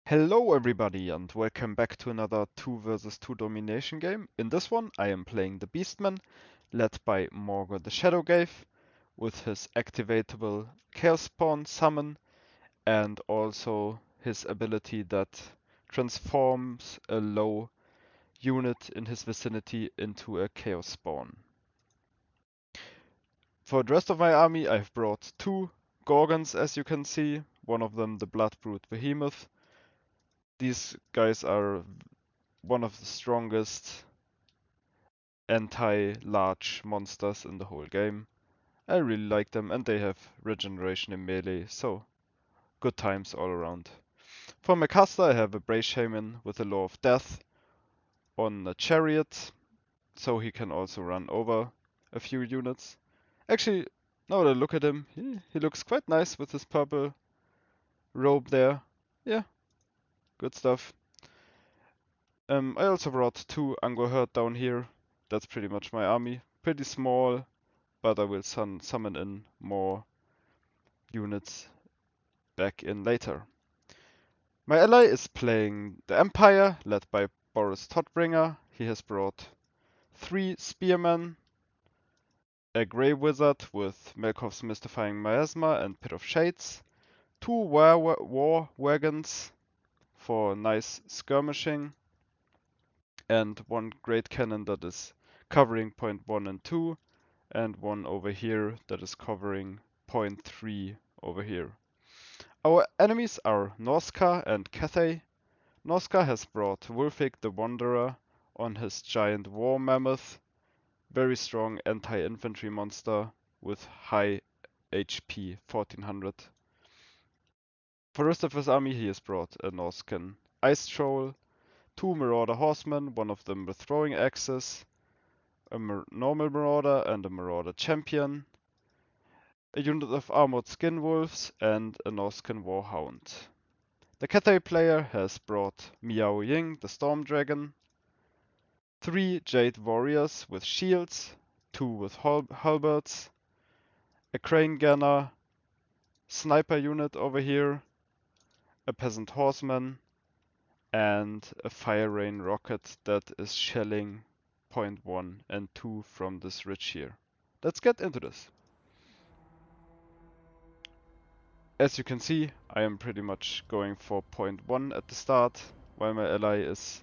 Hello everybody and welcome back to another 2 versus 2 domination game. In this one I am playing the Beastmen, led by Morgo the Shadowgave, with his activatable Chaos Spawn summon and also his ability that transforms a low unit in his vicinity into a Chaos Spawn. For the rest of my army I've brought 2 Gorgons, as you can see, one of them the Bloodbrute Behemoth. These guys are one of the strongest anti-large monsters in the whole game. I really like them and they have regeneration in melee, so good times all around. For my caster I have a Brave Shaman with a Law of Death on a chariot, so he can also run over a few units. Actually, now that I look at him, he looks quite nice with his purple robe there. Yeah, good stuff. I also brought 2 Angor Herd down here. That's pretty much my army. Pretty small, but I will summon in more units back in later. My ally is playing the Empire, led by Boris Todbringer. He has brought 3 Spearmen, a Grey Wizard with Melkov's Mystifying Miasma and Pit of Shades, 2 war wagons for nice skirmishing, and 1 Great Cannon that is covering point 1 and 2, and 1 over here that is covering point 3 over here. Our enemies are Norsca and Cathay. Norsca has brought Wulfig the Wanderer on his giant war mammoth, very strong anti-infantry monster with high HP, 1400. For the rest of his army he has brought a Norscan Ice Troll, 2 Marauder Horsemen, one of them with throwing axes, a normal Marauder and a Marauder Champion, a unit of armored skin wolves, and a Norscan Warhound. The Cathay player has brought Miao Ying, the Storm Dragon, 3 Jade Warriors with shields, 2 with halberds, a Crane Gunner, Sniper unit over here, a Peasant Horseman, and a Fire Rain Rocket that is shelling point 1 and 2 from this ridge here. Let's get into this. As you can see, I am pretty much going for point 1 at the start, while my ally is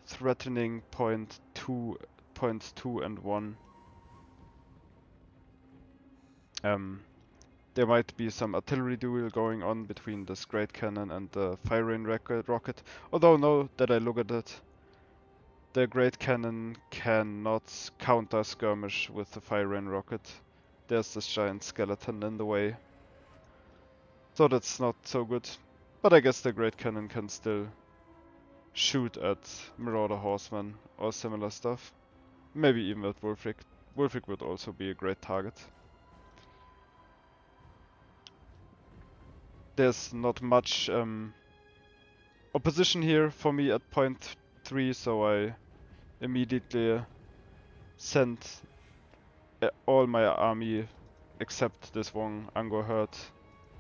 threatening point 2 and 1. There might be some artillery duel going on between this Great Cannon and the Fire Rain Rocket, although now that I look at it, the Great Cannon cannot counter skirmish with the Fire Rain Rocket. There's this giant skeleton in the way, so that's not so good. But I guess the Great Cannon can still shoot at Marauder Horsemen or similar stuff. Maybe even at Wulfig. Wulfig would also be a great target. There's not much opposition here for me at point 3, so I immediately sent all my army except this one Angor Herd.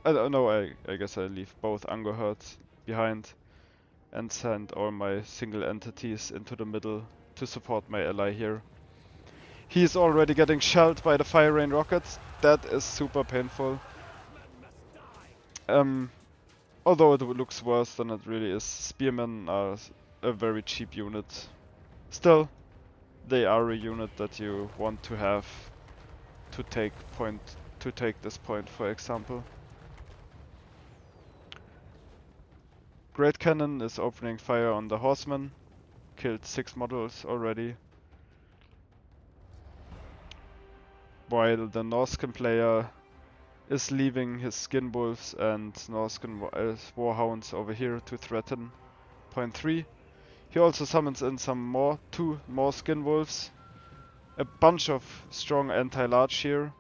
I don't know, I guess I leave both Angor Herds behind and send all my single entities into the middle to support my ally here. He is already getting shelled by the Fire Rain Rockets. That is super painful. Although it looks worse than it really is. Spearmen are a very cheap unit. Still, they are a unit that you want to have to take this point, for example. Great Cannon is opening fire on the horsemen. Killed 6 models already. While the Norscan player is leaving his skin wolves and Norscan warhounds over here to threaten point 3. He also summons in 2 more skin wolves. A bunch of strong anti-large here.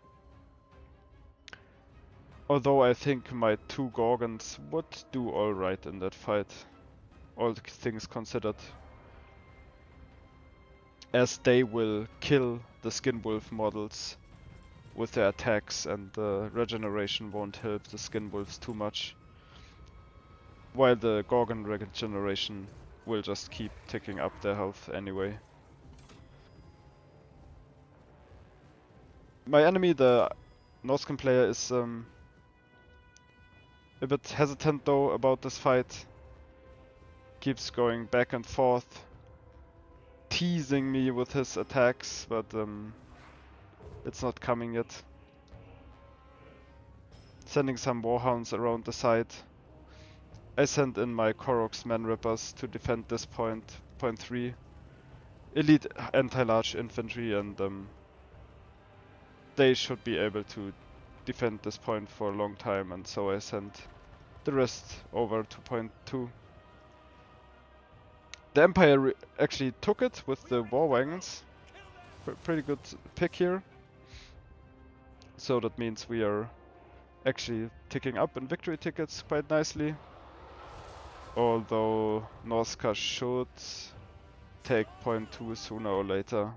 Although I think my 2 Gorgons would do alright in that fight, all things considered. As they will kill the skin wolf models with their attacks, and the regeneration won't help the skin wolves too much. while the Gorgon regeneration will just keep ticking up their health anyway. My enemy, the Norscan player, is a bit hesitant though about this fight. Keeps going back and forth, teasing me with his attacks, but it's not coming yet. Sending some warhounds around the side. I sent in my Koroks Man-Rippers to defend this point 3. Elite anti-large infantry, and they should be able to defend this point for a long time, and so I sent the rest over to point 2. The Empire actually took it with the war wagons. Pretty good pick here. So that means we are actually ticking up in victory tickets quite nicely. Although Norsca should take point 2 sooner or later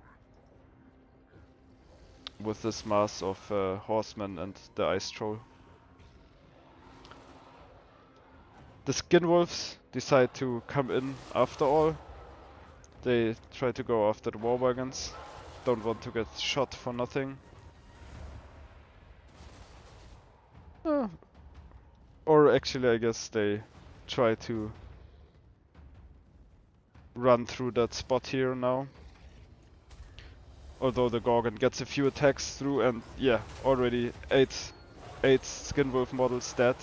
with this mass of horsemen and the ice troll. The skin wolves decide to come in after all. They try to go after the war wagons. Don't want to get shot for nothing. Or actually, I guess they try to run through that spot here now. Although the Gorgon gets a few attacks through, and yeah, already 8 skin wolf models dead.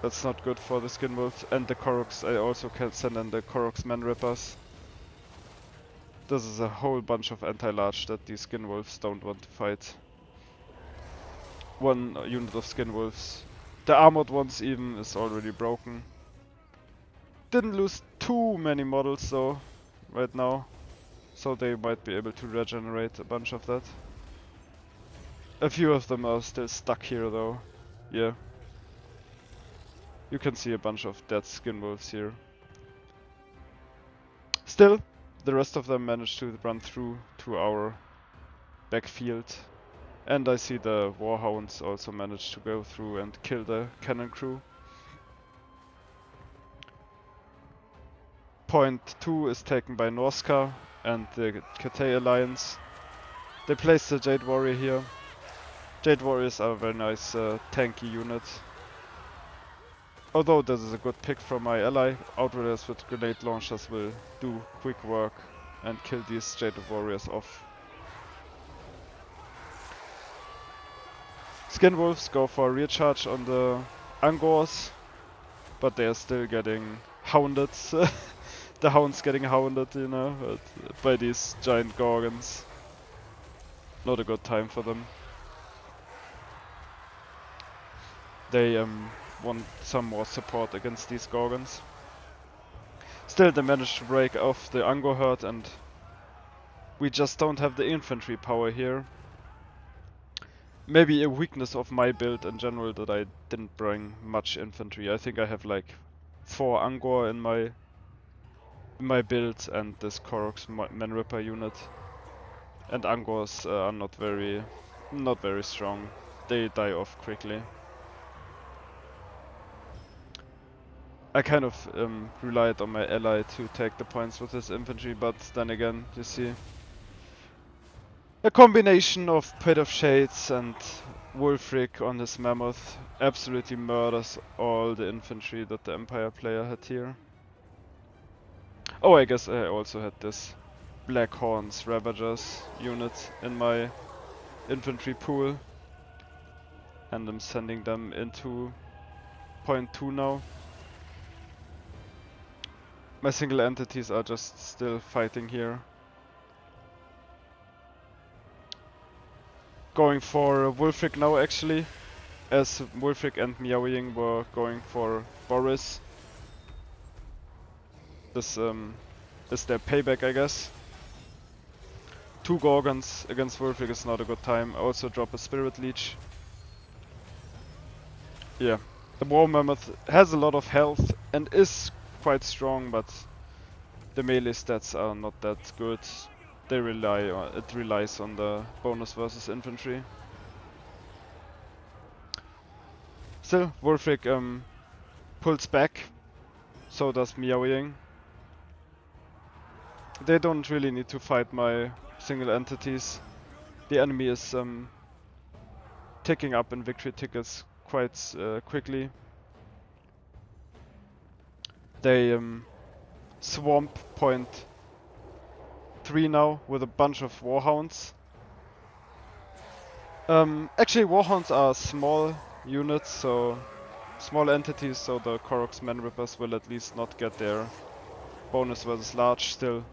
That's not good for the skin wolves. And the Koroks, I also can send in the Koroks Man-Rippers. This is a whole bunch of anti-large that these skin wolves don't want to fight. 1 unit of skin wolves. The armored ones even is already broken. Didn't lose too many models though, right now. So they might be able to regenerate a bunch of that. A few of them are still stuck here though. Yeah. You can see a bunch of dead skin wolves here. Still, the rest of them managed to run through to our backfield. And I see the warhounds also managed to go through and kill the cannon crew. Point 2 is taken by Norsca and the Cathay alliance. They placed the Jade Warrior here. Jade Warriors are a very nice tanky unit. Although this is a good pick from my ally, Outriders with grenade launchers will do quick work and kill these Jade Warriors off. Skin Wolves go for a rear charge on the Angors, but they are still getting hounded. The hounds getting hounded, you know, by these giant Gorgons. Not a good time for them. They want some more support against these Gorgons. Still, they managed to break off the Angor herd, and we just don't have the infantry power here. Maybe a weakness of my build in general that I didn't bring much infantry. I think I have like 4 Angor in my build and this Koroks Man-Ripper unit. And Angors are not very strong. They die off quickly. I kind of relied on my ally to take the points with his infantry, but then again, you see, a combination of Pit of Shades and Wulfric on his Mammoth absolutely murders all the infantry that the Empire player had here. Oh, I guess I also had this Black Horns Ravagers unit in my infantry pool, and I'm sending them into point 2 now. My single entities are just still fighting here. Going for Wulfric now actually, as Wulfric and Meowing were going for Boris. This is their payback, I guess. 2 Gorgons against Wulfric is not a good time. I also drop a Spirit Leech. Yeah, the War Mammoth has a lot of health and is quite strong, but the melee stats are not that good. It relies on the bonus versus infantry. Still, Wulfric pulls back, so does Meowing. They don't really need to fight my single entities. The enemy is ticking up in victory tickets quite quickly. They swamp point 3 now with a bunch of Warhounds. Actually, Warhounds are small units, so small entities, so the Koroks Manrippers will at least not get their bonus versus large. Still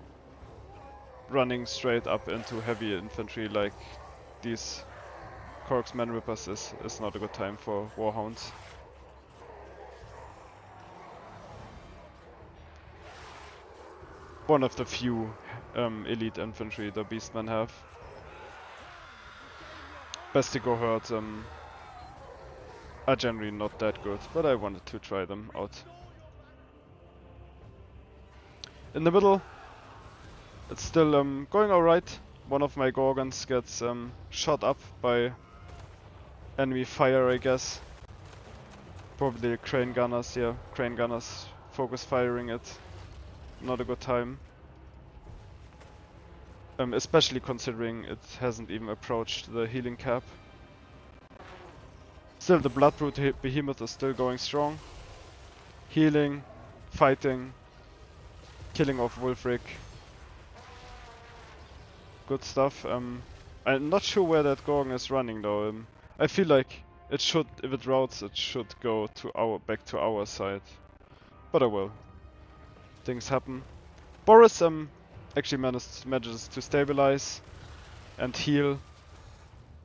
running straight up into heavy infantry like these Koroks Manrippers is not a good time for Warhounds. One of the few elite infantry the Beastmen have. Bestigo herds are generally not that good, but I wanted to try them out. In the middle, it's still going alright. One of my Gorgons gets shot up by enemy fire, I guess. Probably crane gunners, yeah. Crane gunners focus firing it. Not a good time. Especially considering it hasn't even approached the healing cap. Still, the Bloodbrute Behemoth is still going strong. Healing, fighting, killing off Wulfric. Good stuff. I'm not sure where that Gorgon is running though. I feel like it should, if it routes, it should go to back to our side. But I will. Things happen. Boris actually manages to stabilize and heal.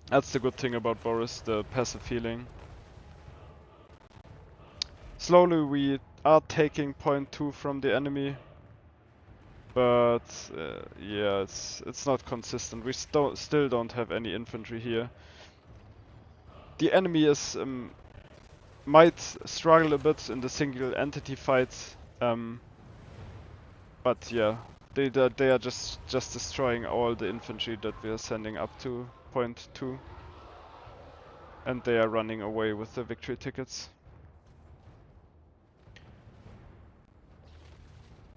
That's the good thing about Boris, the passive healing. Slowly we are taking point 2 from the enemy. But yeah, it's not consistent. We still don't have any infantry here. The enemy is might struggle a bit in the single entity fight, but yeah, they are just destroying all the infantry that we are sending up to point 2, and they are running away with the victory tickets.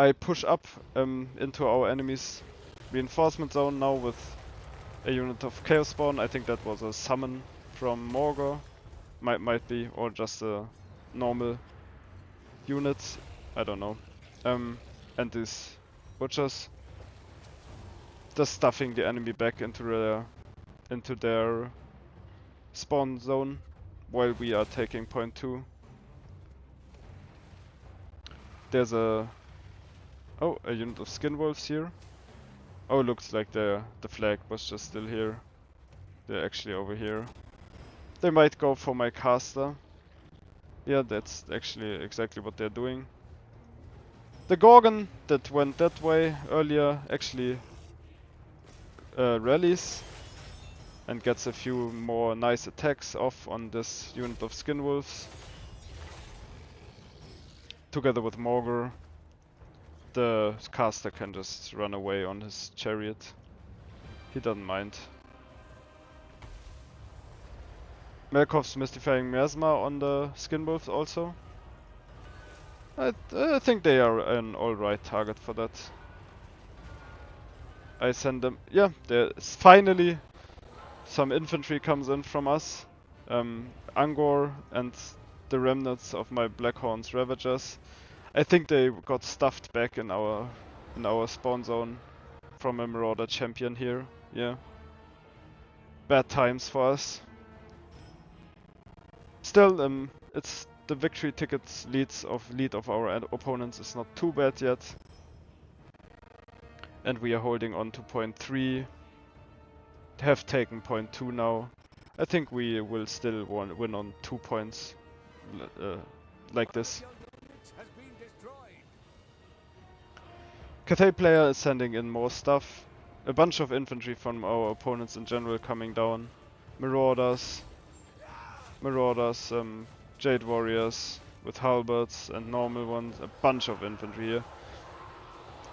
I push up into our enemy's reinforcement zone now with a unit of Chaos Spawn. I think that was a summon from Morgor. Might be, or just a normal unit. I don't know. And these butchers just stuffing the enemy back into their spawn zone while we are taking point 2. There's a unit of skin wolves here. Oh, looks like the flag was just still here. They're actually over here. They might go for my caster. Yeah, that's actually exactly what they're doing. The Gorgon that went that way earlier actually rallies and gets a few more nice attacks off on this unit of skin wolves. Together with Morgor, the caster can just run away on his chariot. He doesn't mind. Melkov's Mystifying Miasma on the skin wolves also. I think they are an alright target for that. I send them. Yeah, there's finally some infantry comes in from us. Angor and the remnants of my Blackhorn's Ravagers. I think they got stuffed back in our spawn zone from a Marauder champion here. Yeah. Bad times for us. Still, it's the victory tickets lead of our opponents is not too bad yet. And we are holding on to point 3. Have taken point 2 now. I think we will still win on 2 points like this. Cathay player is sending in more stuff. A bunch of infantry from our opponents in general coming down. Marauders, Jade Warriors with halberds and normal ones. A bunch of infantry here.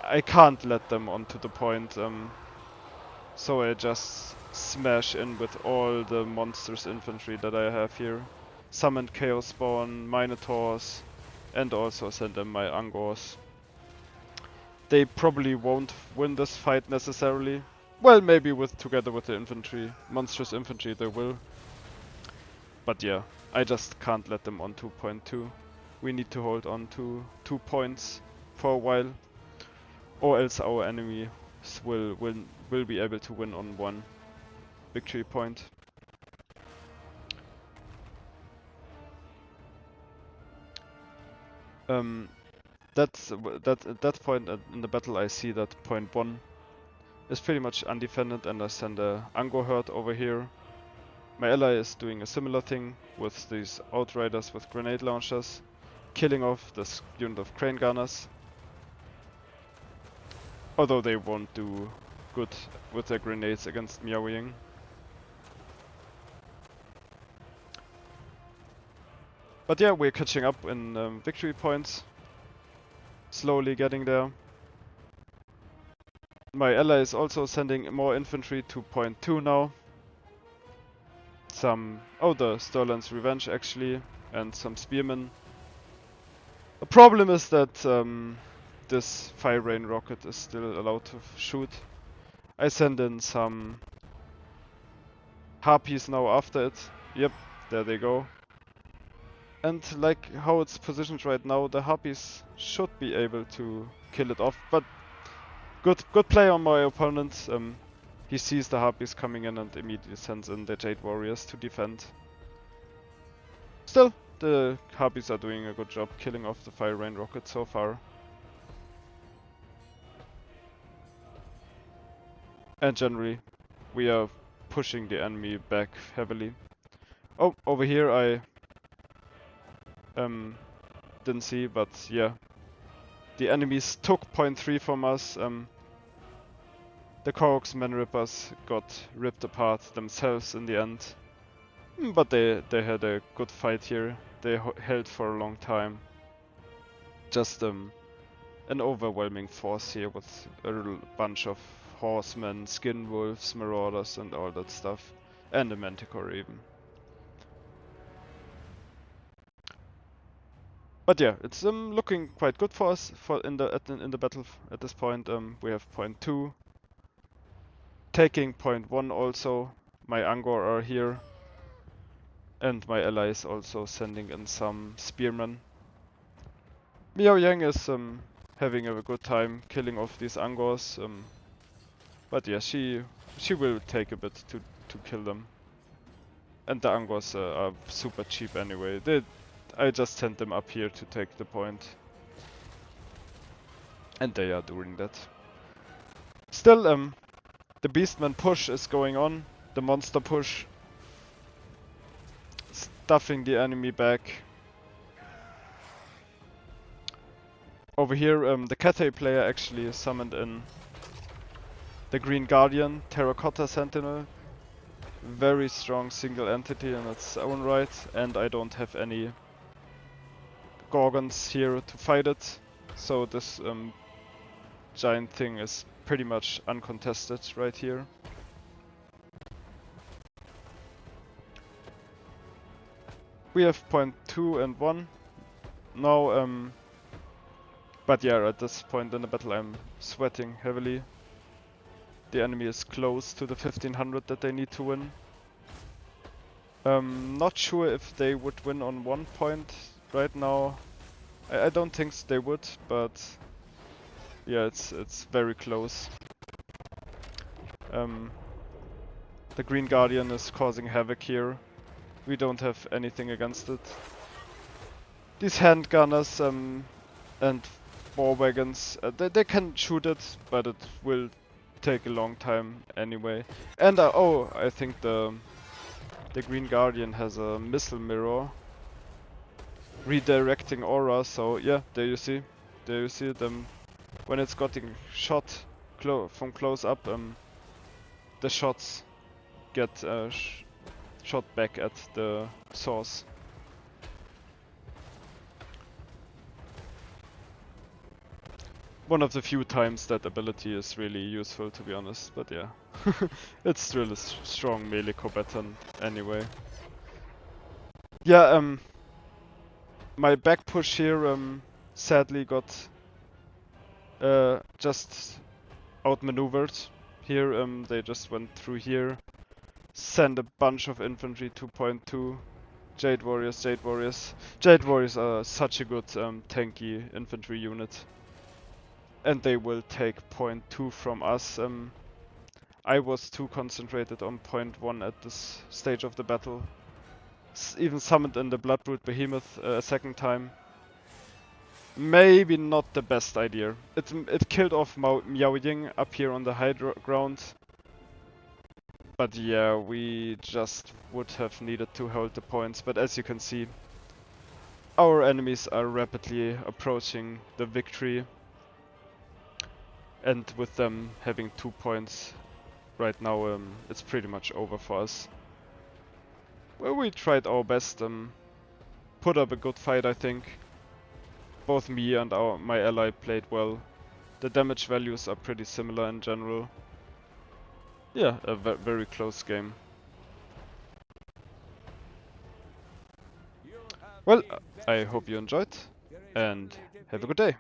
I can't let them onto the point, so I just smash in with all the monsters infantry that I have here. Summoned Chaos Spawn, Minotaurs, and also send them my Angors. They probably won't win this fight necessarily. Well, maybe together with the infantry, monstrous infantry they will. But yeah, I just can't let them on 2.2. We need to hold on to 2 points for a while, or else our enemies will be able to win on 1 victory point. At that point in the battle I see that point 1 is pretty much undefended, and I send a Angor herd over here. My ally is doing a similar thing with these outriders with grenade launchers, killing off this unit of crane gunners. Although they won't do good with their grenades against Miaoying. But yeah, we're catching up in victory points. Slowly getting there. My ally is also sending more infantry to point 2 now. The Sterland's Revenge actually, and some spearmen. The problem is that this fire rain rocket is still allowed to shoot. I send in some harpies now after it. Yep, there they go. And like how it's positioned right now, the harpies should be able to kill it off. But good play on my opponent. He sees the harpies coming in and immediately sends in the Jade Warriors to defend. Still, the harpies are doing a good job killing off the fire rain rocket so far. And generally, we are pushing the enemy back heavily. Oh, over here I didn't see, but yeah. The enemies took point 3 from us. The Korok's Man-Rippers got ripped apart themselves in the end. But they had a good fight here. They held for a long time. Just an overwhelming force here with a bunch of horsemen, skin wolves, marauders and all that stuff. And a manticore even. But yeah, it's looking quite good for us in the battle at this point. We have point 2. Taking point 1 also. My Angor are here. And my ally is also sending in some spearmen. Miaoying is having a good time killing off these Angors. But yeah, she will take a bit to kill them. And the Angors are super cheap anyway. I just sent them up here to take the point. And they are doing that. Still, the Beastmen push is going on. The monster push. Stuffing the enemy back. Over here, the Cathay player actually summoned in the Green Guardian, Terracotta Sentinel. Very strong single entity in its own right, and I don't have any Gorgons here to fight it, so this giant thing is pretty much uncontested right here. We have point 2 and 1 now, but yeah, at this point in the battle I'm sweating heavily. The enemy is close to the 1500 that they need to win. Not sure if they would win on 1 point right now. I don't think they would, but yeah, it's very close. The Green Guardian is causing havoc here. We don't have anything against it. These handgunners and war wagons, they can shoot it, but it will take a long time anyway. And I think the Green Guardian has a missile mirror redirecting aura, so yeah, there you see them when it's getting shot from close up. The shots get shot back at the source. One of the few times that ability is really useful, to be honest, but yeah. It's still a strong melee combatant anyway. Yeah, My back push here sadly got just outmaneuvered. Here they just went through here, sent a bunch of infantry to point 2. Jade Warriors, Jade Warriors. Jade Warriors are such a good tanky infantry unit. And they will take point 2 from us. I was too concentrated on point 1 at this stage of the battle. Even summoned in the Bloodbrood Behemoth a second time. Maybe not the best idea. It killed off Miao Ying up here on the high ground. But yeah, we just would have needed to hold the points. But as you can see, our enemies are rapidly approaching the victory. And with them having 2 points right now, it's pretty much over for us. Well, we tried our best, put up a good fight, I think. Both me and my ally played well. The damage values are pretty similar in general. Yeah, a very close game. Well, I hope you enjoyed, and have a good day.